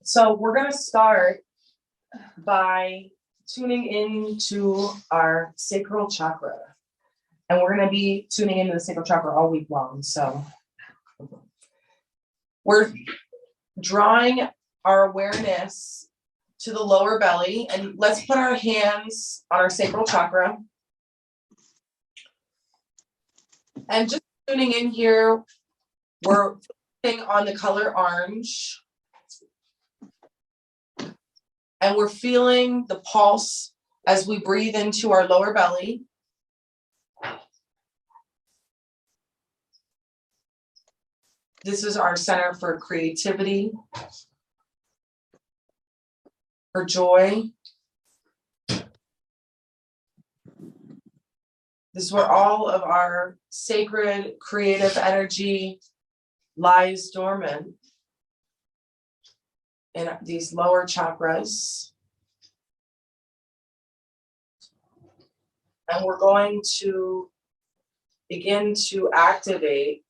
So we're going to start by tuning into our sacral chakra. And we're going to be tuning into the sacral chakra all week long. So we're drawing our awareness to the lower belly, and let's put our hands on our sacral chakra. And just tuning in here, we're focusing on the color orange. And we're feeling the pulse as we breathe into our lower belly. This is our center for creativity, for joy. This is where all of our sacred creative energy lies dormant in these lower chakras. And we're going to begin to activate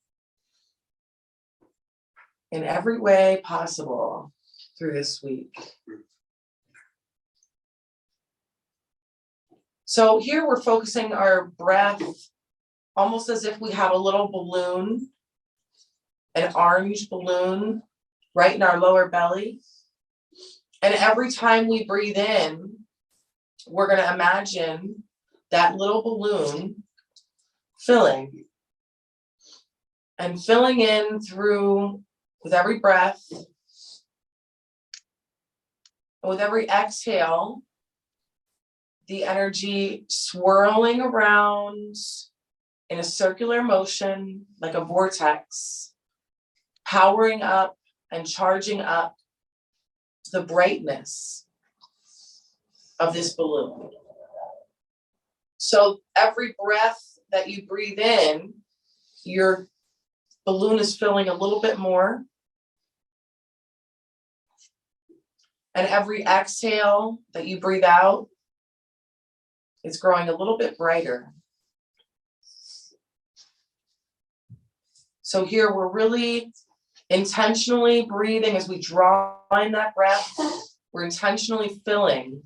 in every way possible through this week. So here we're focusing our breath almost as if we have a little balloon, an orange balloon right in our lower belly. And every time we breathe in, we're going to imagine that little balloon filling and filling in through with every breath. And with every exhale, the energy swirling around in a circular motion like a vortex, powering up and charging up the brightness of this balloon. So every breath that you breathe in, your balloon is filling a little bit more. And every exhale that you breathe out, it's growing a little bit brighter. So here we're really intentionally breathing as we draw in that breath. We're intentionally filling.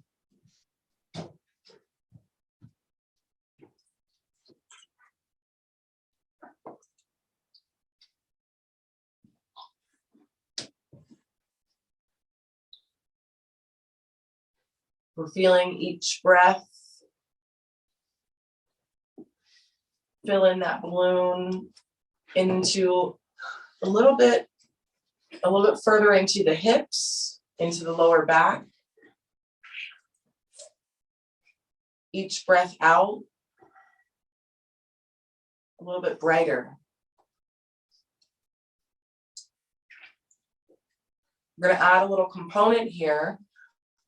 We're feeling each breath fill in that balloon into a little bit further into the hips, into the lower back. Each breath out, a little bit brighter. We're going to add a little component here.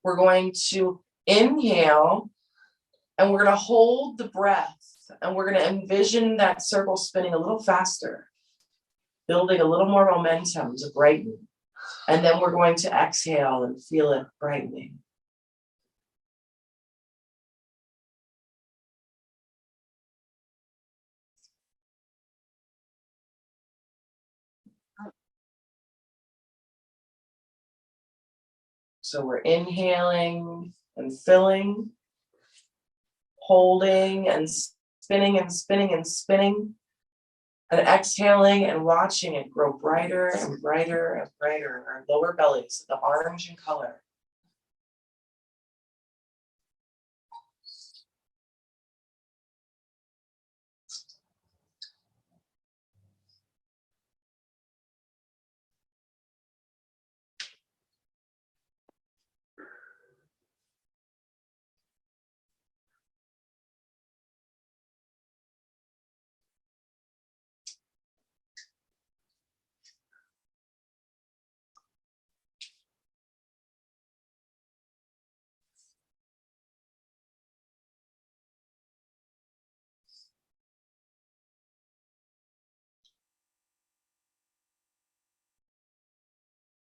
We're going to inhale, and we're going to hold the breath, and we're going to envision that circle spinning a little faster, building a little more momentum to brighten. And then we're going to exhale and feel it brightening. So we're inhaling and filling, holding and spinning and spinning and spinning, and exhaling and watching it grow brighter and brighter and brighter. Our lower bellies, the orange in color.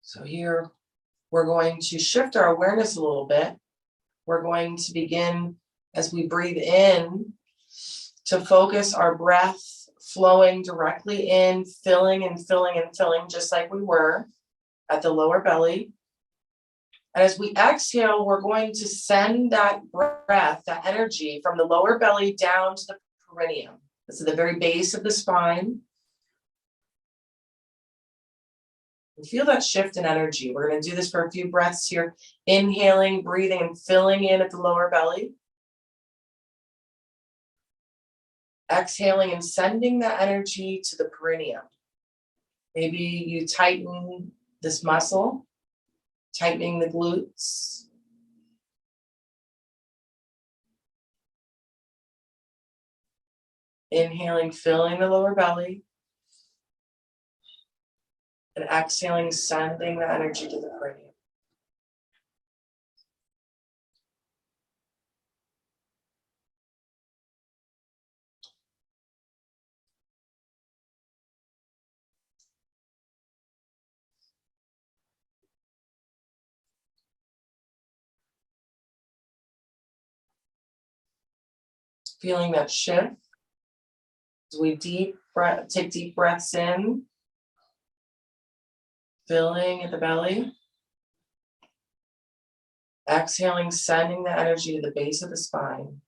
So here we're going to shift our awareness a little bit. We're going to begin as we breathe in to focus our breath flowing directly in, filling and filling and filling, just like we were at the lower belly. And as we exhale, we're going to send that breath, that energy from the lower belly down to the perineum. This is the very base of the spine. And feel that shift in energy. We're going to do this for a few breaths here. Inhaling, breathing, and filling in at the lower belly. Exhaling and sending that energy to the perineum. Maybe you tighten this muscle, tightening the glutes. Inhaling, filling the lower belly. And exhaling, sending the energy to the perineum. Feeling that shift. As we take deep breaths in, filling at the belly. Exhaling, sending the energy to the base of the spine.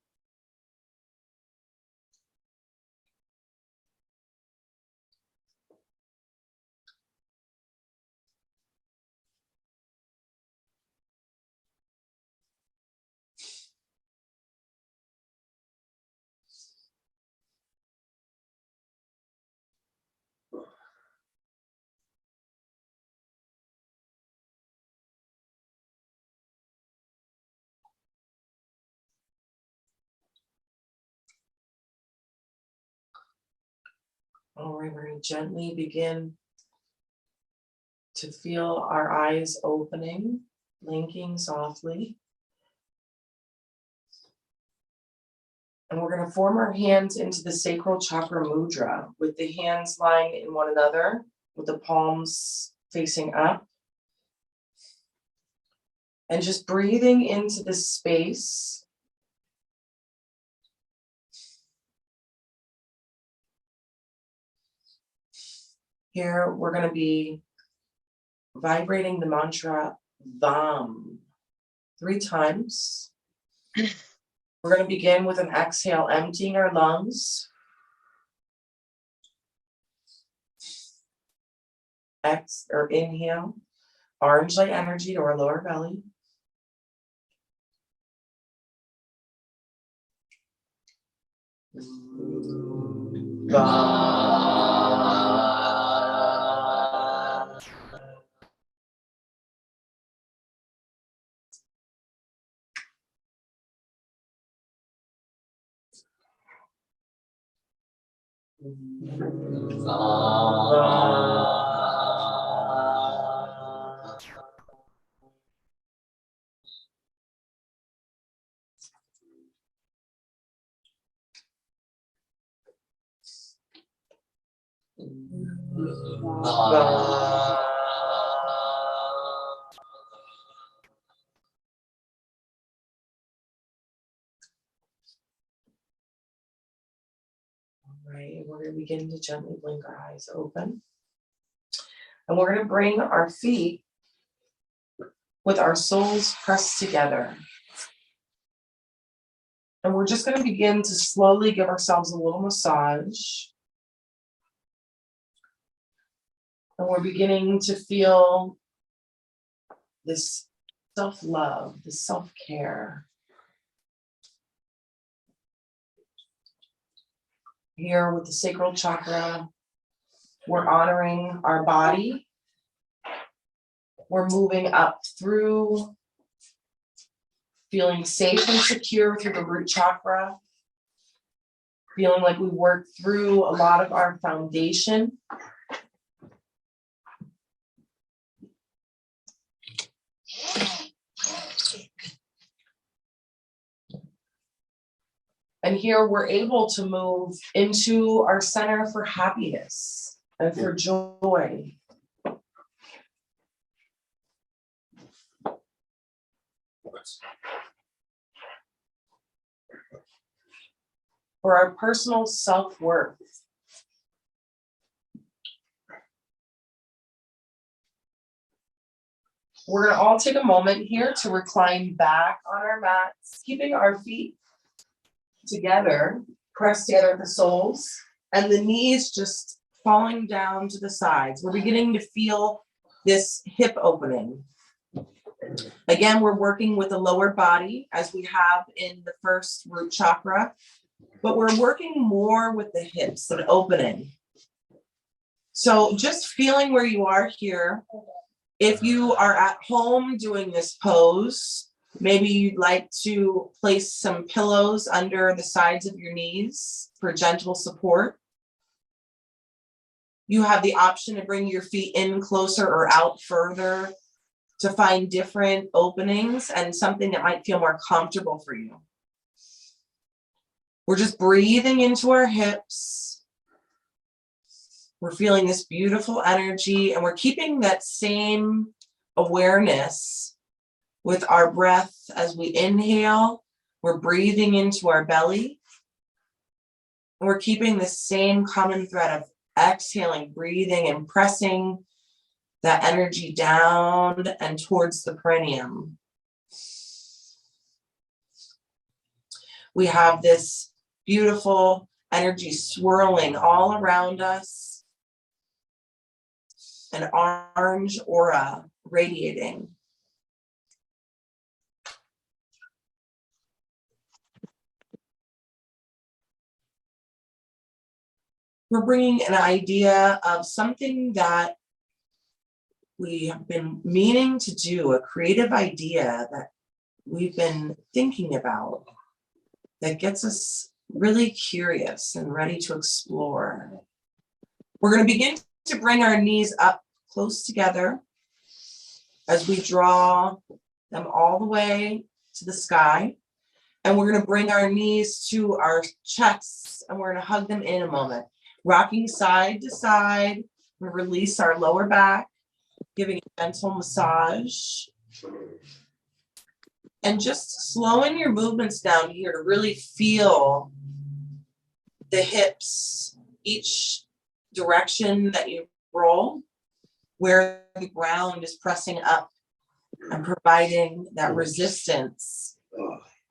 All right, we're going to gently begin to feel our eyes opening, blinking softly. And we're going to form our hands into the sacral chakra mudra with the hands lying in one another, with the palms facing up. And just breathing into this space. Here, we're going to be vibrating the mantra VAM 3 times. We're going to begin with an exhale, emptying our lungs. Inhale, orange light energy to our lower belly. Right, we're going to begin to gently blink our eyes open. And we're going to bring our feet with our soles pressed together. And we're just going to begin to slowly give ourselves a little massage. And we're beginning to feel this self-love, this self-care. Here with the sacral chakra, we're honoring our body. We're moving up through, feeling safe and secure through the root chakra. Feeling like we worked through a lot of our foundation. And here we're able to move into our center for happiness and for joy. For our personal self-worth. We're gonna all take a moment here to recline back on our mats, keeping our feet together, pressed together at the soles, and the knees just falling down to the sides. We're beginning to feel this hip opening. Again, we're working with the lower body as we have in the first root chakra, but we're working more with the hips and opening. So just feeling where you are here. If you are at home doing this pose, maybe you'd like to place some pillows under the sides of your knees for gentle support. You have the option to bring your feet in closer or out further to find different openings and something that might feel more comfortable for you. We're just breathing into our hips. We're feeling this beautiful energy, and we're keeping that same awareness with our breath as we inhale. We're breathing into our belly. And we're keeping the same common thread of exhaling, breathing, and pressing that energy down and towards the perineum. We have this beautiful energy swirling all around us, an orange aura radiating. We're bringing an idea of something that we have been meaning to do, a creative idea that we've been thinking about that gets us really curious and ready to explore. We're going to begin to bring our knees up close together as we draw them all the way to the sky. And we're going to bring our knees to our chests, and we're going to hug them in a moment. Rocking side to side, we release our lower back, giving a gentle massage. And just slowing your movements down here to really feel the hips, each direction that you roll, where the ground is pressing up and providing that resistance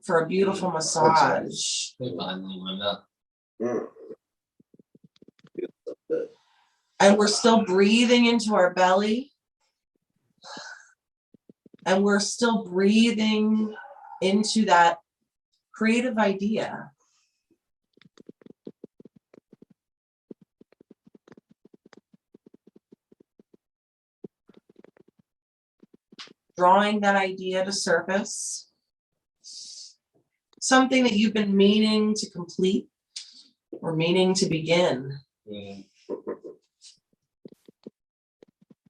for a beautiful massage. And we're still breathing into our belly. And we're still breathing into that creative idea. Drawing that idea to surface. Something that you've been meaning to complete or meaning to begin.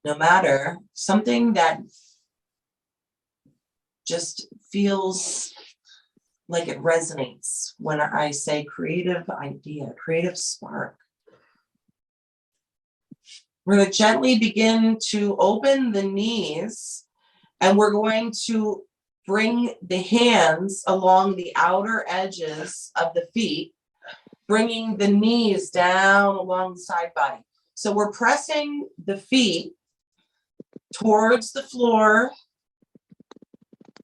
No matter, something that just feels like it resonates when I say creative idea, creative spark. We're going to gently begin to open the knees, and we're going to bring the hands along the outer edges of the feet, bringing the knees down along the side body. So we're pressing the feet towards the floor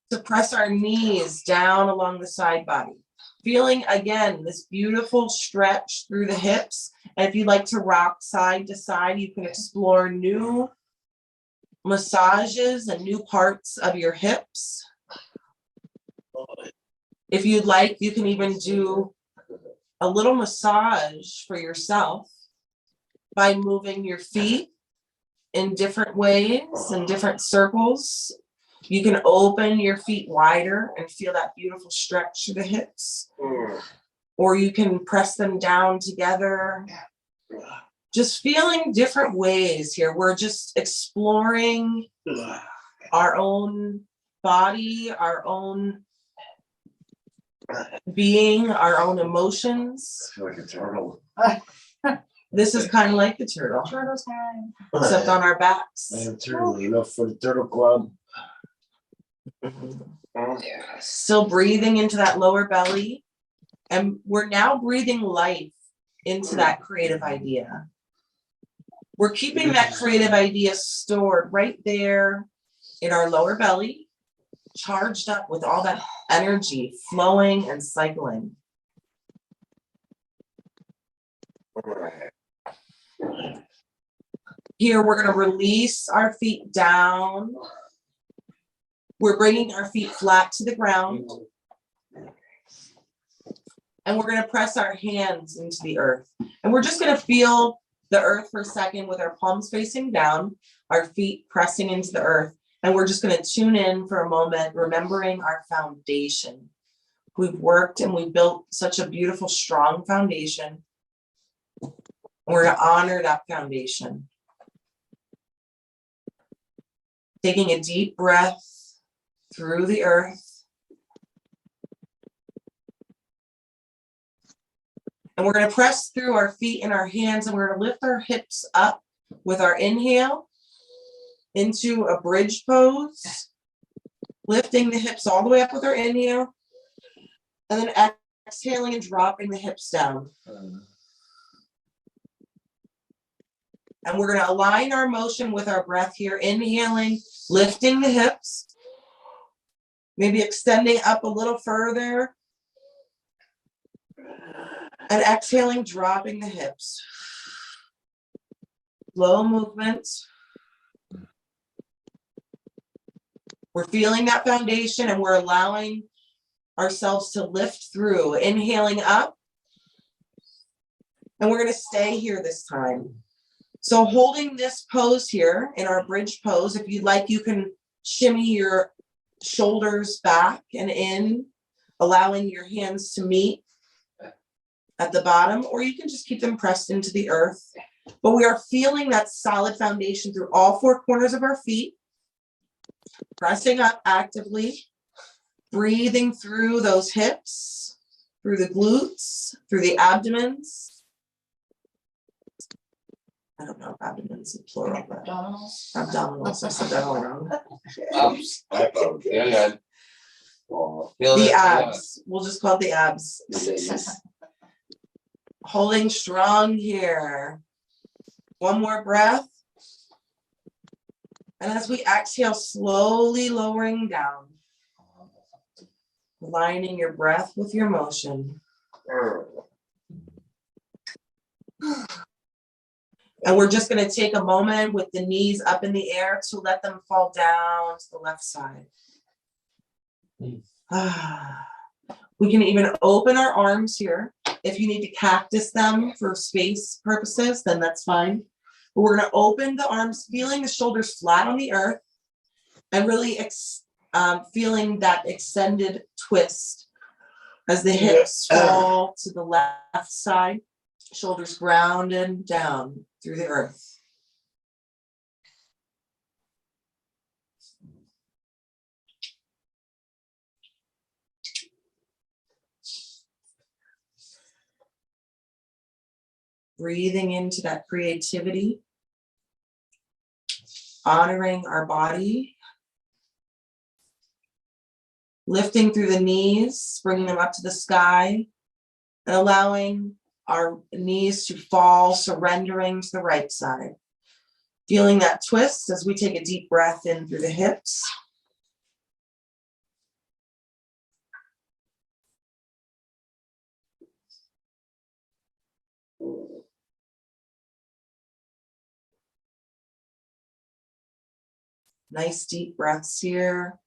to press our knees down along the side body. Feeling, again, this beautiful stretch through the hips. And if you'd like to rock side to side, you can explore new massages and new parts of your hips. If you'd like, you can even do a little massage for yourself by moving your feet in different ways and different circles. You can open your feet wider and feel that beautiful stretch through the hips. Or you can press them down together. Just feeling different ways here. We're just exploring our own body, our own being, our own emotions. I feel like a turtle. This is kind of like the turtle. Turtle's time. Except on our backs. I am turtle enough for the turtle club. Still breathing into that lower belly. And we're now breathing life into that creative idea. We're keeping that creative idea stored right there in our lower belly, charged up with all that energy flowing and cycling. Here, we're going to release our feet down. We're bringing our feet flat to the ground. And we're going to press our hands into the earth. And we're just going to feel the earth for a second with our palms facing down, our feet pressing into the earth. And we're just going to tune in for a moment, remembering our foundation. We've worked and we've built such a beautiful, strong foundation. We're going to honor that foundation. Taking a deep breath through the earth. And we're going to press through our feet and our hands, and we're going to lift our hips up with our inhale into a bridge pose, lifting the hips all the way up with our inhale, and then exhaling and dropping the hips down. And we're going to align our motion with our breath here, inhaling, lifting the hips, maybe extending up a little further, and exhaling, dropping the hips. Slow movements. We're feeling that foundation and we're allowing ourselves to lift through, inhaling up. And we're going to stay here this time. So holding this pose here in our bridge pose, if you'd like, you can shimmy your shoulders back and in, allowing your hands to meet at the bottom, or you can just keep them pressed into the earth. But we are feeling that solid foundation through all four corners of our feet, pressing up actively, breathing through those hips, through the glutes, through the abdomens. I don't know if abdomens is plural, but abdominals, I said that all wrong. Oops, I found it. Yeah. Oh, The abs, we'll just call it the abs. Holding strong here. One more breath. And as we exhale, slowly lowering down. Aligning your breath with your motion. And we're just going to take a moment with the knees up in the air to let them fall down to the left side. We can even open our arms here. If you need to cactus them for space purposes, then that's fine. But we're going to open the arms, feeling the shoulders flat on the earth, and really feeling that extended twist as the hips fall to the left side, shoulders grounded down through the earth. Breathing into that creativity, honoring our body, lifting through the knees, bringing them up to the sky, and allowing our knees to fall, surrendering to the right side. Feeling that twist as we take a deep breath in through the hips. Nice deep breaths here,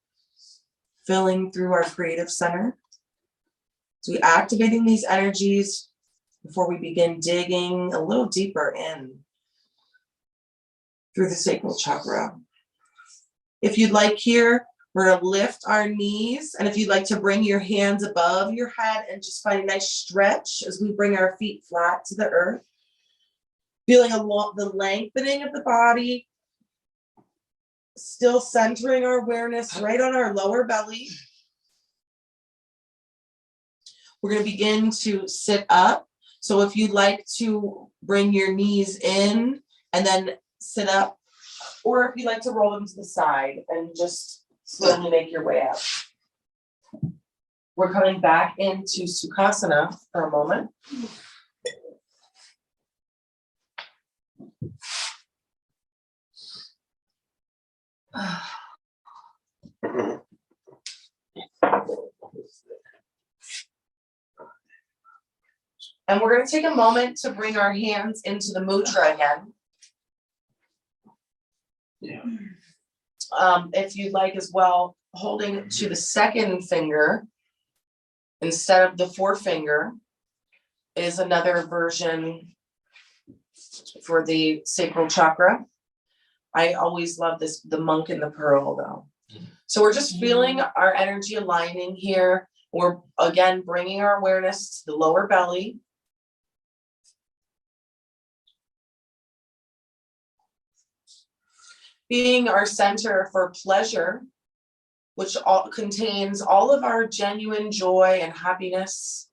filling through our creative center. So we're activating these energies before we begin digging a little deeper in through the sacral chakra. If you'd like here, we're going to lift our knees. And if you'd like to bring your hands above your head and just find a nice stretch as we bring our feet flat to the earth. Feeling the lengthening of the body. Still centering our awareness right on our lower belly. We're going to begin to sit up. So if you'd like to bring your knees in and then sit up, or if you'd like to roll them to the side and just slowly make your way up. We're coming back into Sukhasana for a moment. And we're going to take a moment to bring our hands into the mudra again. Yeah. If you'd like as well, holding to the second finger instead of the forefinger is another version for the sacral chakra. I always love this, the monk and the pearl though. So we're just feeling our energy aligning here. We're again bringing our awareness to the lower belly. Being our center for pleasure, which contains all of our genuine joy and happiness.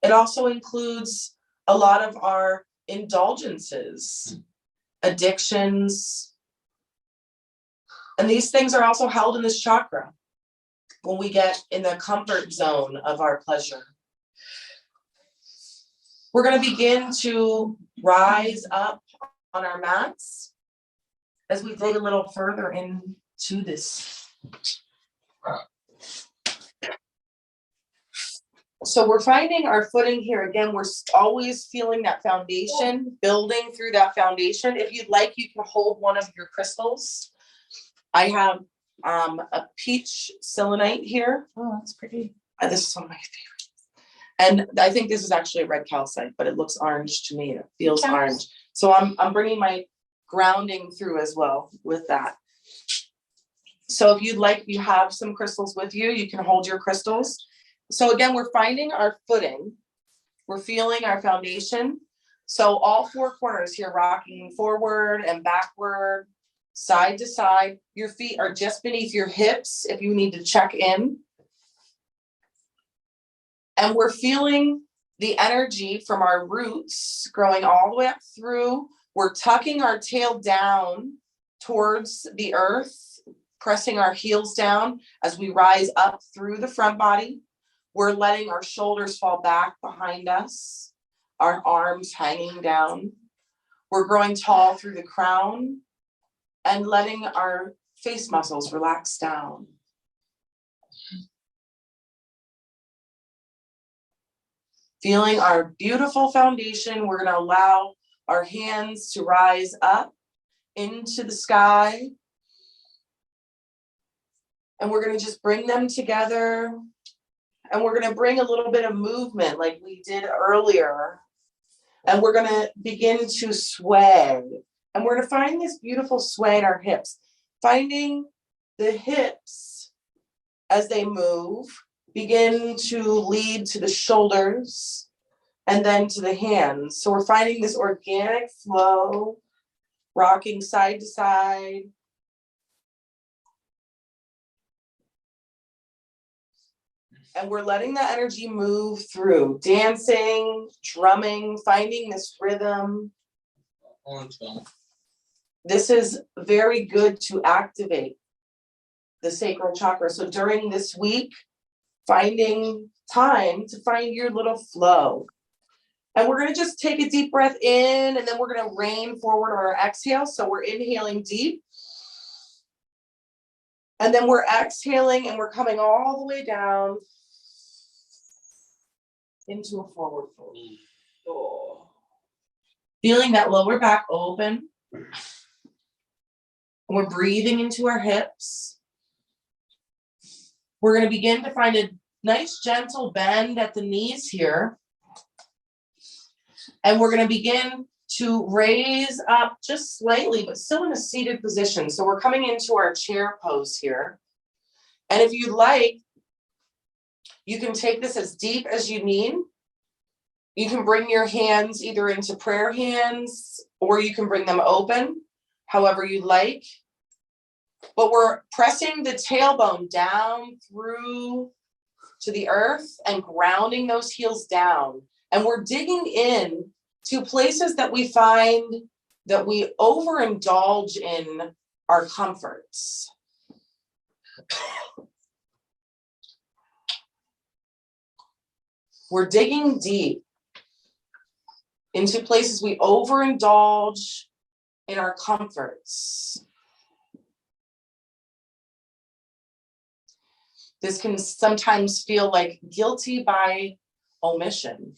It also includes a lot of our indulgences, addictions, and these things are also held in this chakra when we get in the comfort zone of our pleasure. We're going to begin to rise up on our mats as we dig a little further into this. So we're finding our footing here. Again, we're always feeling that foundation, building through that foundation. If you'd like, you can hold one of your crystals. I have a peach selenite here. Oh, that's pretty. This is one of my favorites. And I think this is actually a red calcite, but it looks orange to me. It feels orange. So I'm bringing my grounding through as well with that. So if you'd like, you have some crystals with you, you can hold your crystals. So again, we're finding our footing. We're feeling our foundation. So all four corners here, rocking forward and backward, side to side. Your feet are just beneath your hips if you need to check in. And we're feeling the energy from our roots growing all the way up through. We're tucking our tail down towards the earth, pressing our heels down as we rise up through the front body. We're letting our shoulders fall back behind us, our arms hanging down. We're growing tall through the crown and letting our face muscles relax down. Feeling our beautiful foundation, we're going to allow our hands to rise up into the sky. And we're going to just bring them together. And we're going to bring a little bit of movement like we did earlier. And we're going to begin to sway. And we're going to find this beautiful sway in our hips. Finding the hips as they move, begin to lead to the shoulders and then to the hands. So we're finding this organic flow, rocking side to side. And we're letting the energy move through, dancing, drumming, finding this rhythm. This is very good to activate the sacral chakra. So during this week, finding time to find your little flow. And we're going to just take a deep breath in, and then we're going to rain forward on our exhale. So we're inhaling deep. And then we're exhaling, and we're coming all the way down into a forward fold. Oh. Feeling that lower back open. And we're breathing into our hips. We're going to begin to find a nice gentle bend at the knees here. And we're going to begin to raise up just slightly, but still in a seated position. So we're coming into our chair pose here. And if you'd like, you can take this as deep as you need. You can bring your hands either into prayer hands, or you can bring them open, however you like. But we're pressing the tailbone down through to the earth and grounding those heels down. And we're digging in to places that we find that we overindulge in our comforts. We're digging deep into places we overindulge in our comforts. This can sometimes feel like guilty by omission.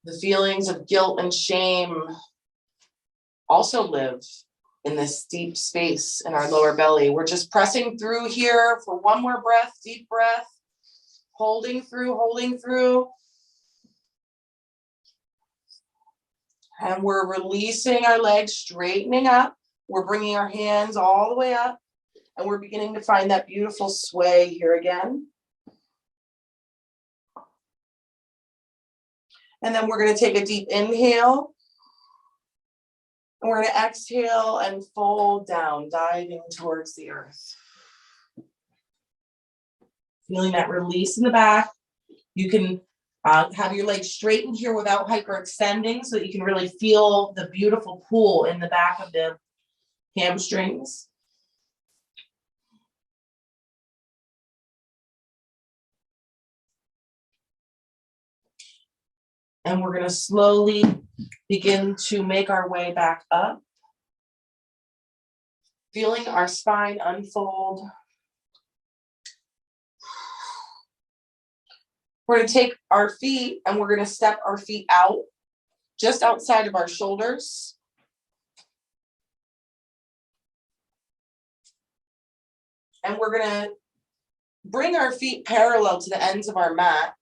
The feelings of guilt and shame also live in this deep space in our lower belly. We're just pressing through here for one more breath, deep breath, holding through, holding through. And we're releasing our legs, straightening up. We're bringing our hands all the way up, and we're beginning to find that beautiful sway here again. And then we're going to take a deep inhale. And we're going to exhale and fold down, diving towards the earth. Feeling that release in the back. You can have your legs straightened here without hyperextending so that you can really feel the beautiful pull in the back of the hamstrings. And we're going to slowly begin to make our way back up. Feeling our spine unfold. We're going to take our feet and we're going to step our feet out just outside of our shoulders. And we're going to bring our feet parallel to the ends of our mat.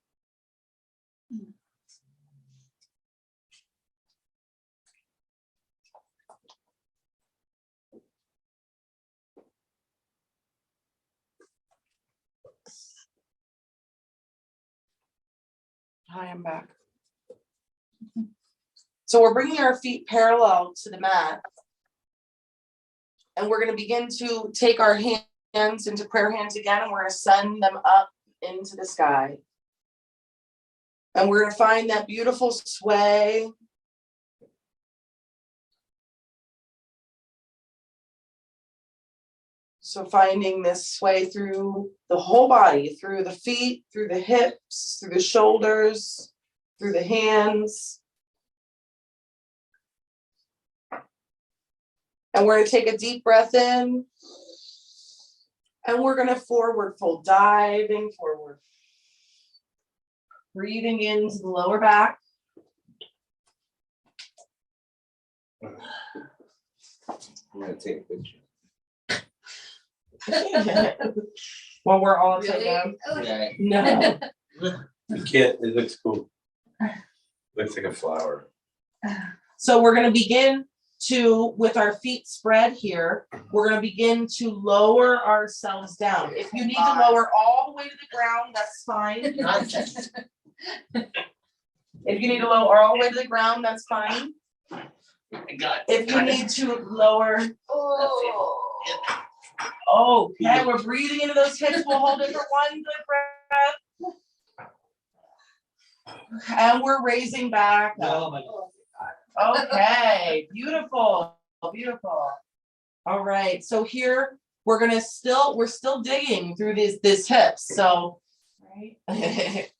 Hi, I'm back. So we're bringing our feet parallel to the mat. And we're going to begin to take our hands into prayer hands again, and we're going to send them up into the sky. And we're going to find that beautiful sway. So finding this sway through the whole body, through the feet, through the hips, through the shoulders, through the hands. And we're going to take a deep breath in. And we're going to forward fold, diving forward. Breathing into the lower back. I'm gonna take a picture. Well, we're all Really? taking Oh, Yeah. no. You can't, it looks cool. Looks like a flower. So we're going to begin to, with our feet spread here, we're going to begin to lower ourselves down. If you need to lower all the way to the ground, that's fine. If you need to lower all the way to the ground, that's fine. If you need to lower, okay, we're breathing into those hips. We'll hold it for one good breath. And we're raising back up. Okay, beautiful, beautiful. All right, so here we're still digging through these hips. So, right,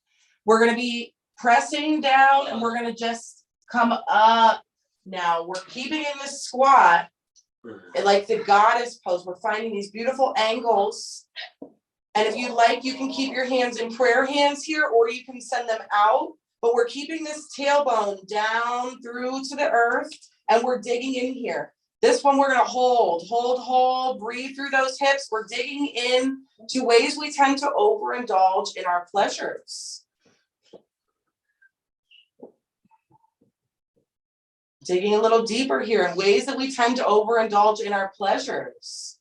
we're gonna be pressing down, and we're gonna just come up. Now we're keeping in this squat, like the goddess pose. We're finding these beautiful angles. And if you like, you can keep your hands in prayer hands here, or you can send them out. But we're keeping this tailbone down through to the earth, and we're digging in here. This one we're going to hold, breathe through those hips. We're digging in to ways we tend to overindulge in our pleasures. Digging a little deeper here in ways that we tend to overindulge in our pleasures.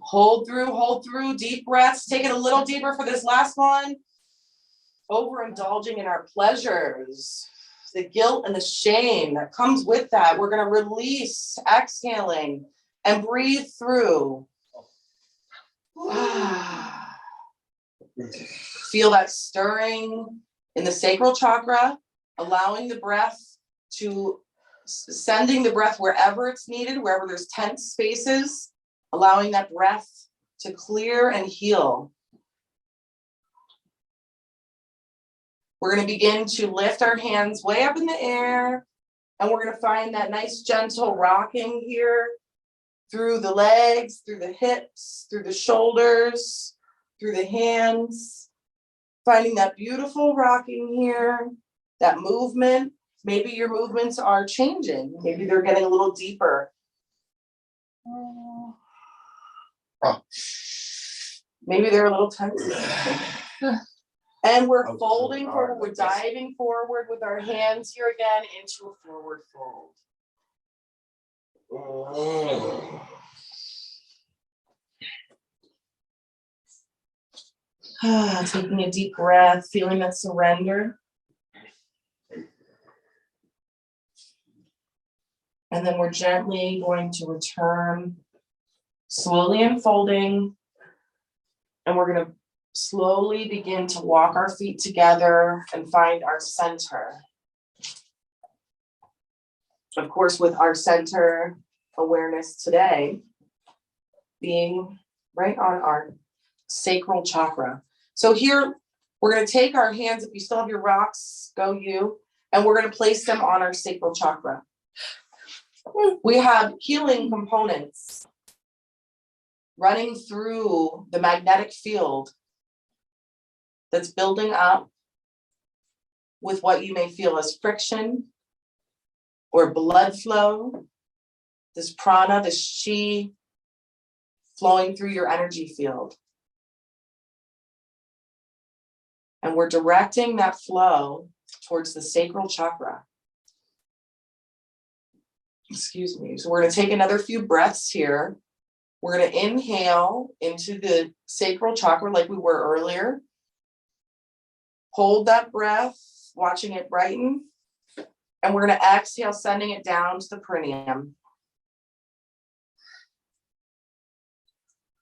Hold through, deep breaths. Take it a little deeper for this last one. Overindulging in our pleasures. The guilt and the shame that comes with that. We're going to release, exhaling, and breathe through. Feel that stirring in the sacral chakra, allowing the breath to, sending the breath wherever it's needed, wherever there's tense spaces. Allowing that breath to clear and heal. We're going to begin to lift our hands way up in the air, And we're gonna find that nice gentle rocking here through the legs, through the hips, through the shoulders, through the hands. Finding that beautiful rocking here, that movement. Maybe your movements are changing. Maybe they're getting a little deeper. Maybe they're a little tense. And we're folding forward, we're diving forward with our hands here again into a forward fold. Taking a deep breath, feeling that surrender. And then we're gently going to return, slowly unfolding. And we're going to slowly begin to walk our feet together and find our center. Of course, with our center awareness today being right on our sacral chakra. So here, we're going to take our hands, if you still have your rocks, go you, and we're going to place them on our sacral chakra. We have healing components running through the magnetic field that's building up with what you may feel as friction or blood flow, this prana, this chi flowing through your energy field. And we're directing that flow towards the sacral chakra. Excuse me. So we're going to take another few breaths here. We're going to inhale into the sacral chakra like we were earlier. Hold that breath, watching it brighten. And we're going to exhale, sending it down to the perineum.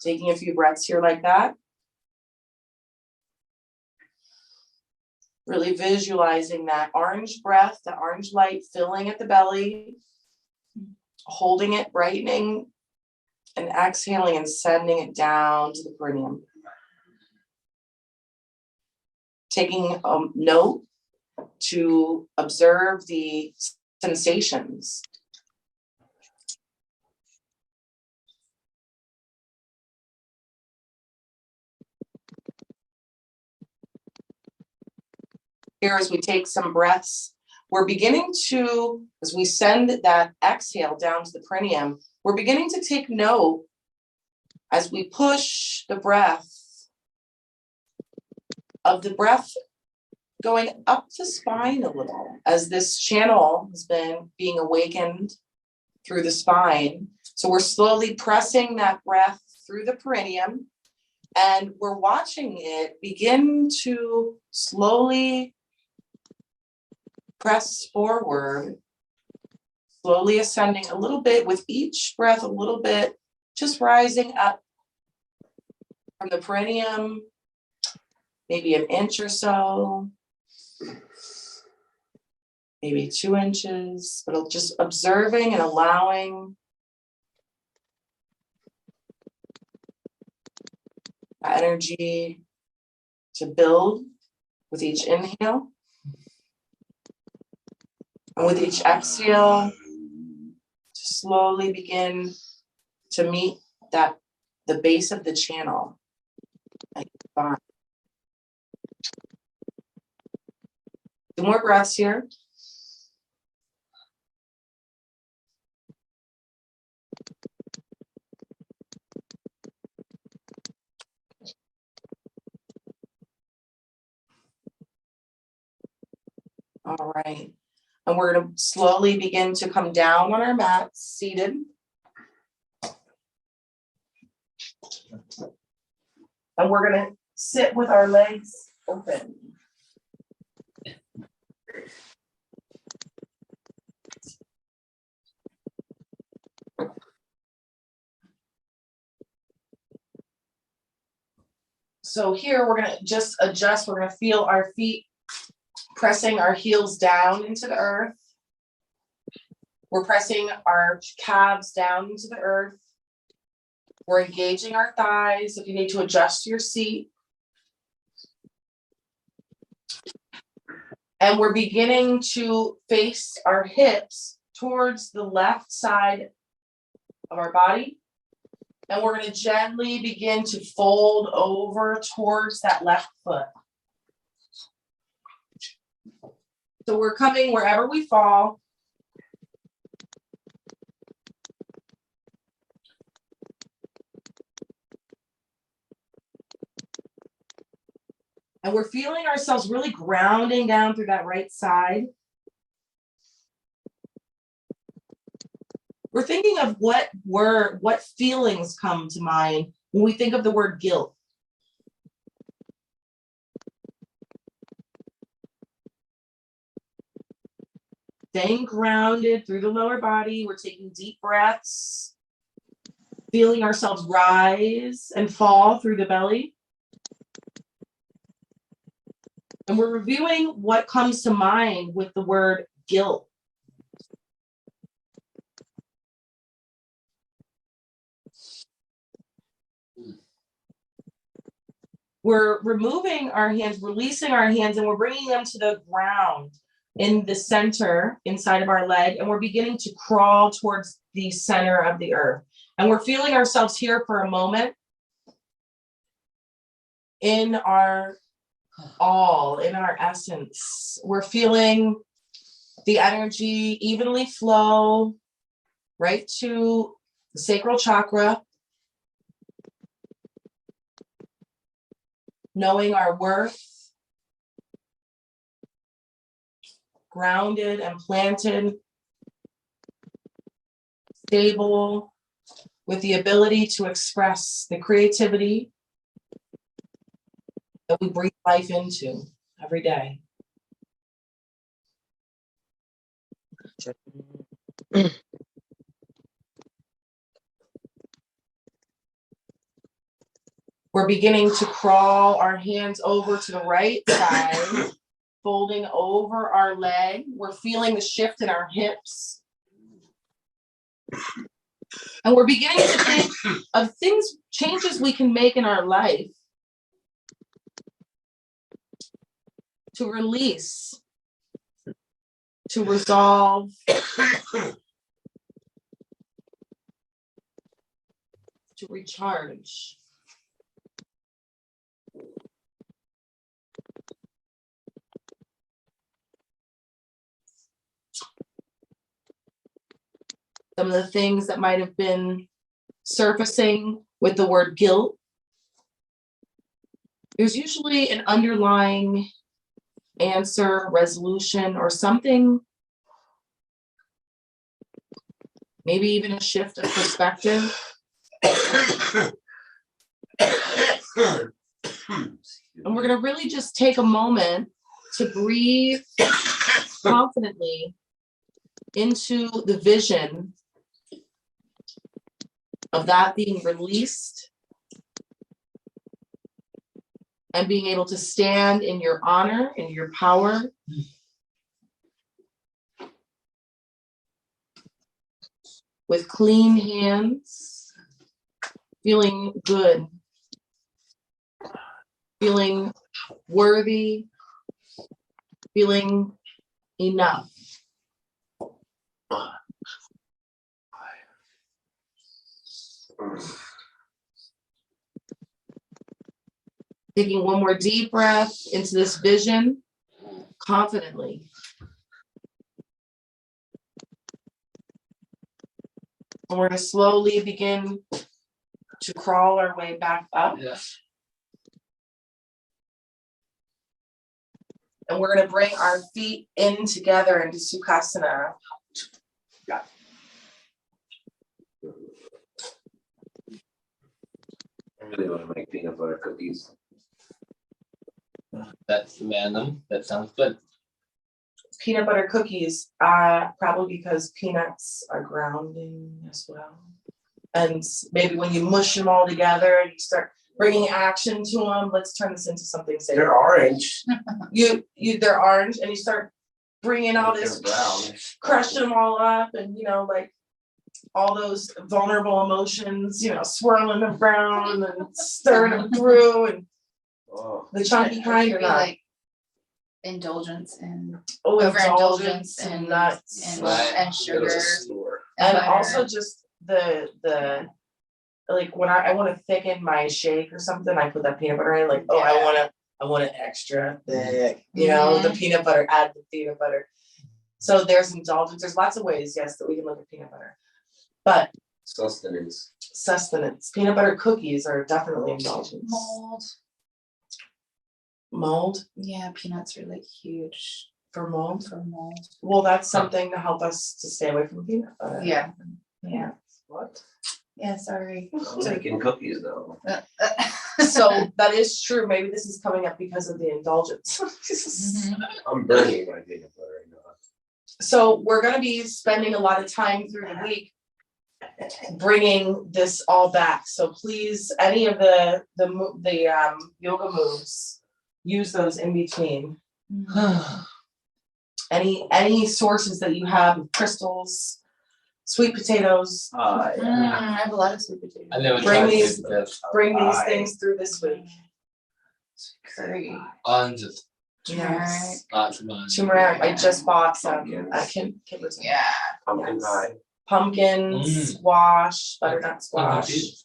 Taking a few breaths here like that. Really visualizing that orange breath, the orange light filling at the belly, holding it, brightening, and exhaling and sending it down to the perineum. Taking a note to observe the sensations. Here, as we take some breaths, we're beginning to, as we send that exhale down to the perineum, we're beginning to take note as we push the breath of the breath going up the spine a little, as this channel has been being awakened through the spine. So we're slowly pressing that breath through the perineum, and we're watching it begin to slowly press forward, slowly ascending a little bit with each breath, a little bit, just rising up from the perineum, maybe an inch or so, maybe 2 inches, but just observing and allowing energy to build with each inhale. And with each exhale, to slowly begin to meet the base of the channel. Like, 2 more breaths here. All right. And we're going to slowly begin to come down on our mats, seated. And we're going to sit with our legs open. So here we're going to just adjust. We're going to feel our feet pressing our heels down into the earth. We're pressing our calves down into the earth. We're engaging our thighs. If you need to adjust your seat. And we're beginning to face our hips towards the left side of our body. And we're going to gently begin to fold over towards that left foot. So we're coming wherever we fall. And we're feeling ourselves really grounding down through that right side. We're thinking of what feelings come to mind when we think of the word guilt. Staying grounded through the lower body. We're taking deep breaths, feeling ourselves rise and fall through the belly. And we're reviewing what comes to mind with the word guilt. We're removing our hands, releasing our hands, and we're bringing them to the ground in the center inside of our leg. And we're beginning to crawl towards the center of the earth. And we're feeling ourselves here for a moment in our in our essence. We're feeling the energy evenly flow right to the sacral chakra, knowing our worth, grounded and planted, stable, with the ability to express the creativity that we breathe life into every day. We're beginning to crawl our hands over to the right side, folding over our leg. We're feeling the shift in our hips. And we're beginning to think of changes we can make in our life to release, to resolve, to recharge. Some of the things that might have been surfacing with the word guilt. There's usually an underlying answer, resolution, or something, maybe even a shift of perspective. And we're going to really just take a moment to breathe confidently into the vision of that being released and being able to stand in your honor and your power. With clean hands, feeling good, feeling worthy, feeling enough. Taking one more deep breath into this vision, confidently. And we're going to slowly begin to crawl our way back up. Yeah. And we're going to bring our feet in together into Sukhasana. Got it. I really want to make peanut butter cookies. That's random. That sounds good. Peanut butter cookies, probably because peanuts are grounding as well. And maybe when you mush them all together and you start bringing action to them, let's turn this into something safe. They're orange. They're orange, and you start bringing all They're this, brown. crushing them all up, and like all those vulnerable emotions, swirling them around and stirring them through, and Oh. the chunky kind or not. indulgence and Overindulgence overindulgence and and nuts. and sugar And butter. also just the like when I want to thicken my shake or something, I put that peanut butter in, like, oh, I want it extra thick, you know, the peanut butter, add the peanut butter. So there's indulgence, there's lots of ways, yes, that we can look at peanut butter. But Sustenance. peanut butter cookies are definitely indulgence. Mold Yeah, peanuts are like huge for mold. for mold. Well, that's something to help us to stay away from peanut butter. Yeah. What? Yeah, sorry. I'm making cookies though. So that is true. Maybe this is coming up because of the indulgence. I'm burning my peanut butter right now. So we're gonna be spending a lot of time through the week bringing this all back. So please, any of the yoga moves, use those in between. Any sources that you have, crystals, sweet potatoes, I have a lot of sweet potatoes. I never Bring tried these- sweet potatoes. bring these things through this week. Curry. Oranges, Yes. lots of oranges. Turmeric, I just bought some at Kimberton. Yeah. Pumpkin Yes. pie. Pumpkin, squash, butternut squash. Peas.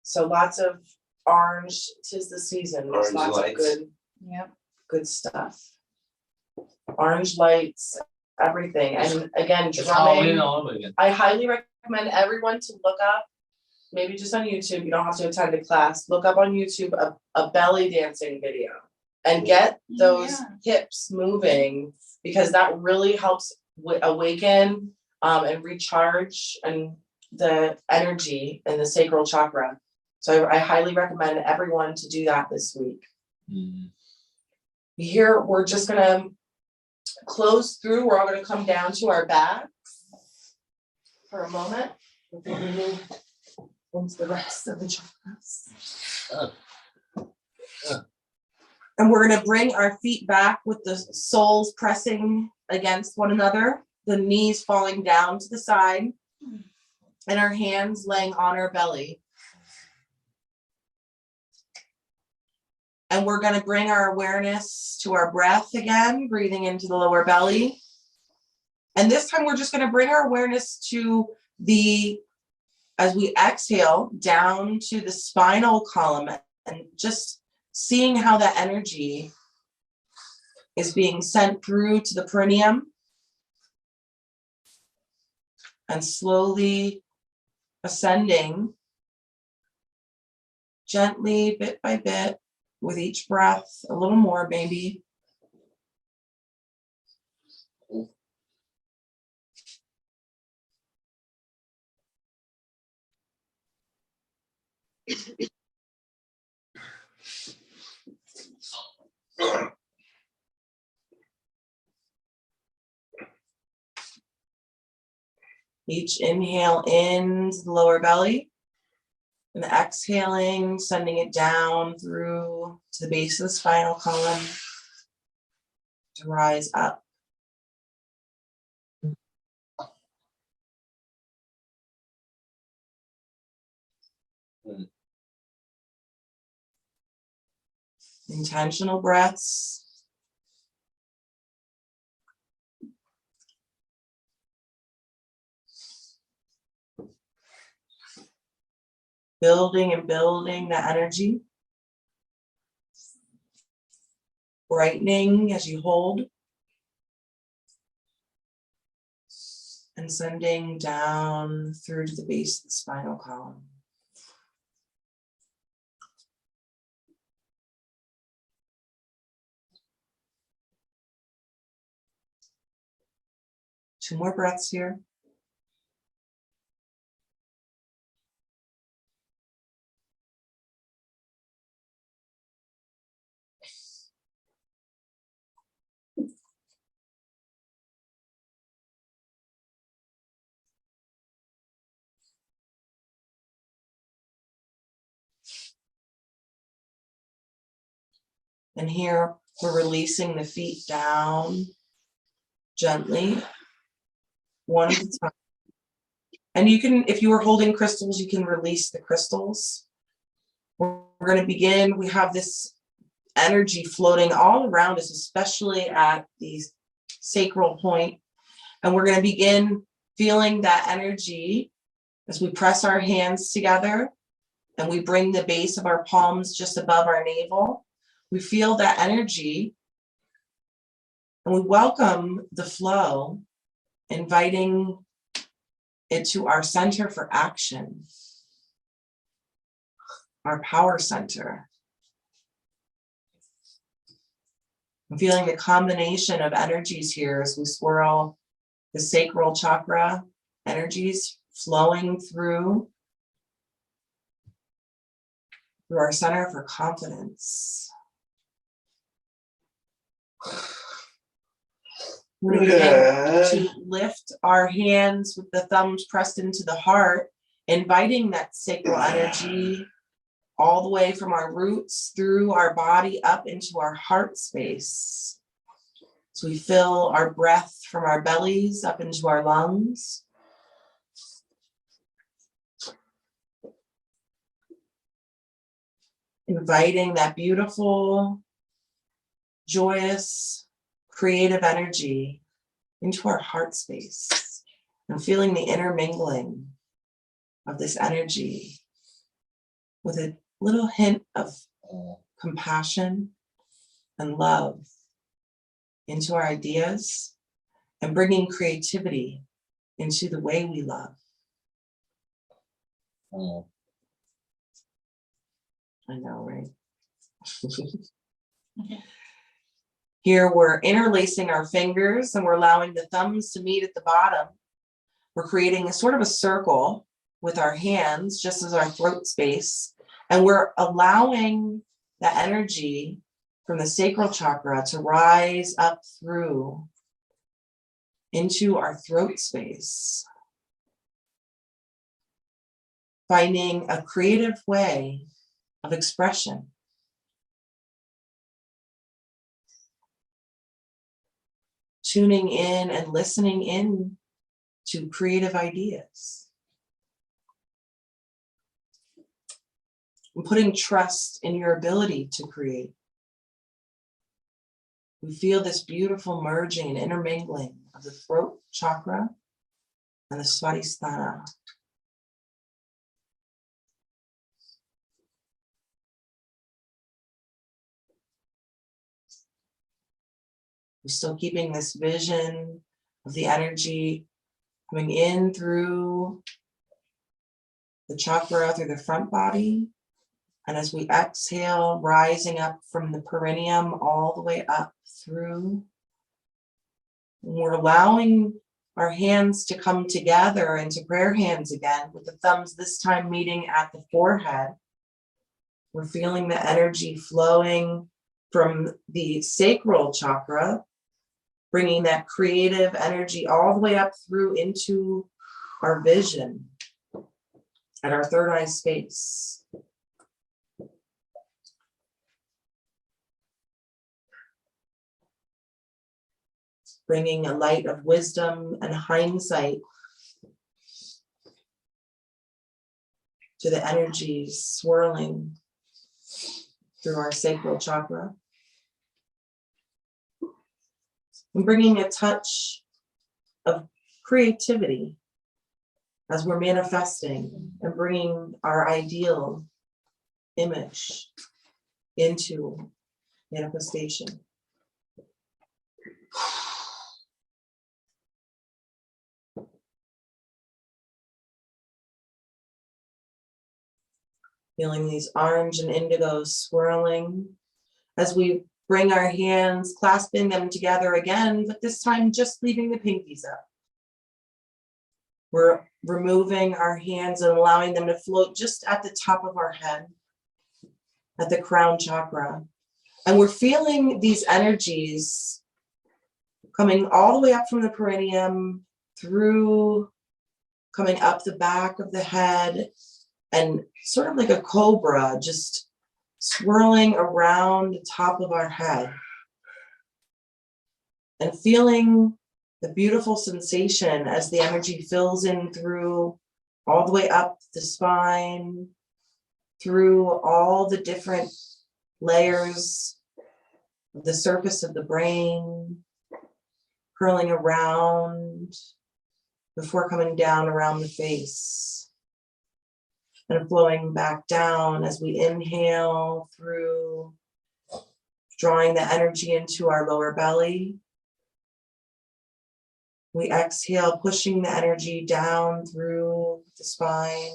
So lots of orange, 'tis the season, there's Orange lots lights. of Yep. good stuff. Orange lights, everything, and again, It's Halloween drumming. all over again. I highly recommend everyone to look up, maybe just on YouTube, you don't have to attend a class, look up on YouTube a belly dancing video. And get those hips moving, because that really helps awaken and recharge and the energy in the sacral chakra. So I highly recommend everyone to do that this week. Here, we're just gonna close through, we're all gonna come down to our bags for a moment before we move into the rest of the chakras. And we're gonna bring our feet back with the soles pressing against one another, the knees falling down to the side, and our hands laying on our belly. And we're gonna bring our awareness to our breath again, breathing into the lower belly. And this time we're just gonna bring our awareness to as we exhale, down to the spinal column, and just seeing how that energy is being sent through to the perineum. And slowly ascending, gently, bit by bit, with each breath, a little more maybe. Each inhale into the lower belly, and exhaling, sending it down through to the base of the spinal column to rise up. Intentional breaths. Building and building the energy. Brightening as you hold. And sending down through to the base of the spinal column. Two more breaths here. And here we're releasing the feet down gently, one at a time. And you can, if you were holding crystals, you can release the crystals. We're going to begin. We have this energy floating all around us, especially at the sacral point. And we're going to begin feeling that energy as we press our hands together and we bring the base of our palms just above our navel. We feel that energy and we welcome the flow, inviting it to our center for action, our power center. I'm feeling the combination of energies here as we swirl the sacral chakra energies flowing through our center for confidence. We're going to lift our hands with the thumbs pressed into the heart, inviting that sacral energy all the way from our roots through our body up into our heart space. So we fill our breath from our bellies up into our lungs. Inviting that beautiful, joyous, creative energy into our heart space and feeling the intermingling of this energy with a little hint of compassion and love into our ideas and bringing creativity into the way we love. I know, right? Here we're interlacing our fingers and we're allowing the thumbs to meet at the bottom. We're creating a sort of a circle with our hands, just as our throat space. And we're allowing the energy from the sacral chakra to rise up through into our throat space. Finding a creative way of expression. Tuning in and listening in to creative ideas. And putting trust in your ability to create. We feel this beautiful merging and intermingling of the throat chakra and the Svadhisthana. We're still keeping this vision of the energy coming in through the chakra, through the front body. And as we exhale, rising up from the perineum all the way up through. And we're allowing our hands to come together into prayer hands again, with the thumbs this time meeting at the forehead. We're feeling the energy flowing from the sacral chakra, bringing that creative energy all the way up through into our vision at our third eye space. Bringing a light of wisdom and hindsight to the energies swirling through our sacral chakra. And bringing a touch of creativity as we're manifesting and bringing our ideal image into manifestation. Feeling these orange and indigo swirling as we bring our hands, clasping them together again, but this time just leaving the pinkies up. We're removing our hands and allowing them to float just at the top of our head, at the crown chakra. And we're feeling these energies coming all the way up from the perineum, through, coming up the back of the head, and sort of like a cobra, just swirling around the top of our head. And feeling the beautiful sensation as the energy fills in through all the way up the spine, through all the different layers of the surface of the brain, curling around before coming down around the face and flowing back down as we inhale through, drawing the energy into our lower belly. We exhale, pushing the energy down through the spine,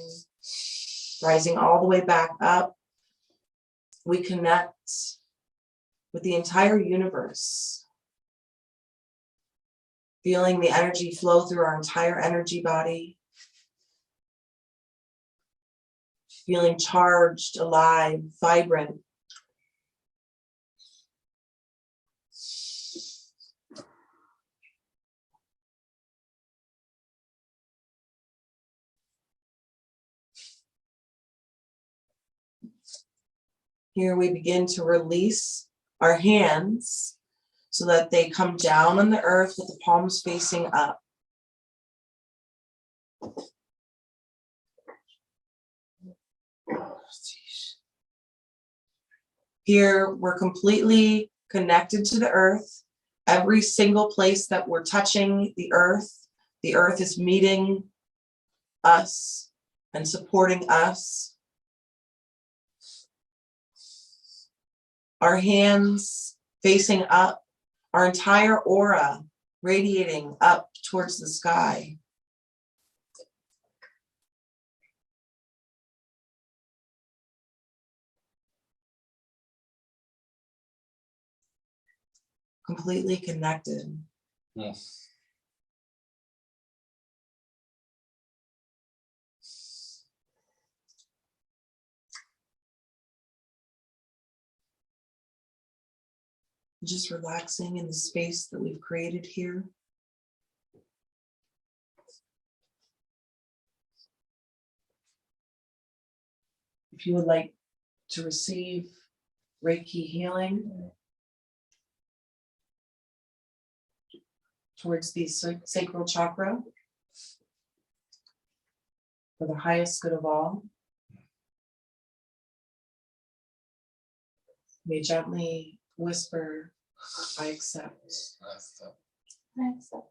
rising all the way back up. We connect with the entire universe, feeling the energy flow through our entire energy body, feeling charged, alive, vibrant. Here we begin to release our hands so that they come down on the earth with the palms facing up. Here we're completely connected to the earth. Every single place that we're touching the earth is meeting us and supporting us. Our hands facing up, our entire aura radiating up towards the sky. Completely connected. Yes. Just relaxing in the space that we've created here. If you would like to receive Reiki healing towards the sacral chakra for the highest good of all, you may gently whisper, "I accept." I accept.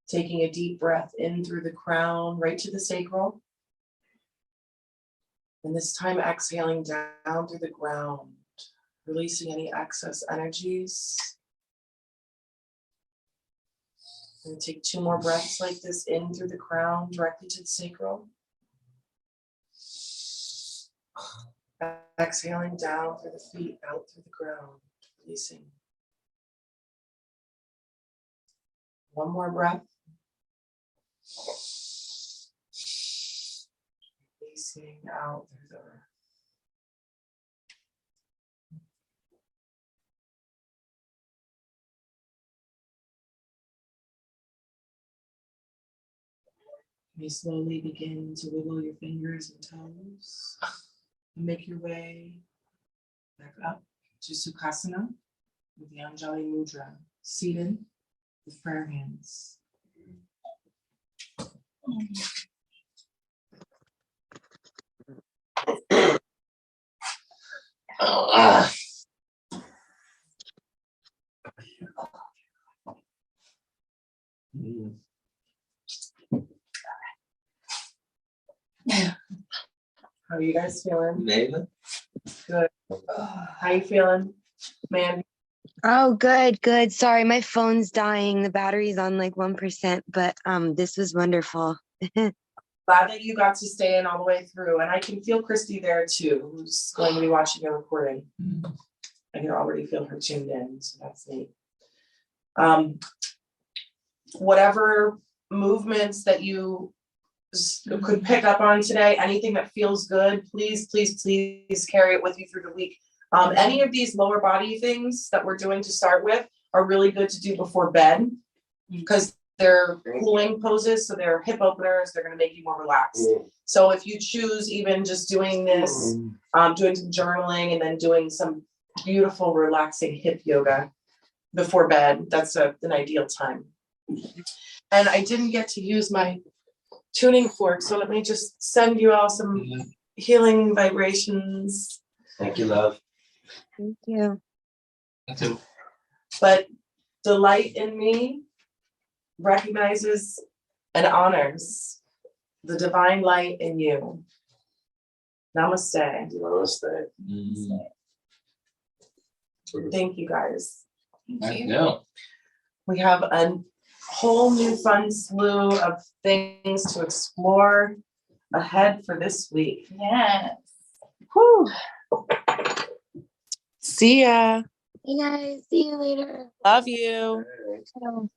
Taking a deep breath in through the crown, right to the sacral. And this time exhaling down through the ground, releasing any excess energies. And take 2 more breaths like this in through the crown, directly to the sacral. Exhaling down through the feet, out through the ground, releasing. 1 more breath. Releasing out through the earth. You may slowly begin to wiggle your fingers and toes and make your way back up to Sukhasana with the Anjali Mudra, seated with prayer hands. How are you guys feeling? Amazing. Good. How you feeling, man? Oh, good. Sorry, my phone's dying. The battery's on like 1%, but this was wonderful. Glad that you got to stay in all the way through, and I can feel Christy there too, who's going to be watching the recording. I can already feel her tuned in, so that's neat. Whatever movements that you could pick up on today, anything that feels good, please carry it with you through the week. Any of these lower body things that we're doing to start with are really good to do before bed because they're cooling poses, so they're hip openers, they're going to make you more relaxed. So if you choose even just doing this, doing some journaling and then doing some beautiful relaxing hip yoga before bed, that's an ideal time. And I didn't get to use my tuning fork, so let me just send you all some healing vibrations. Thank you, love. Thank you. Thank you. But delight in me recognizes and honors the divine light in you. Namaste. Namaste. Thank you guys. Thank you. We have a whole new fun slew of things to explore ahead for this week. Yes. Whew. See ya. Hey guys, see you later. Love you. Ciao.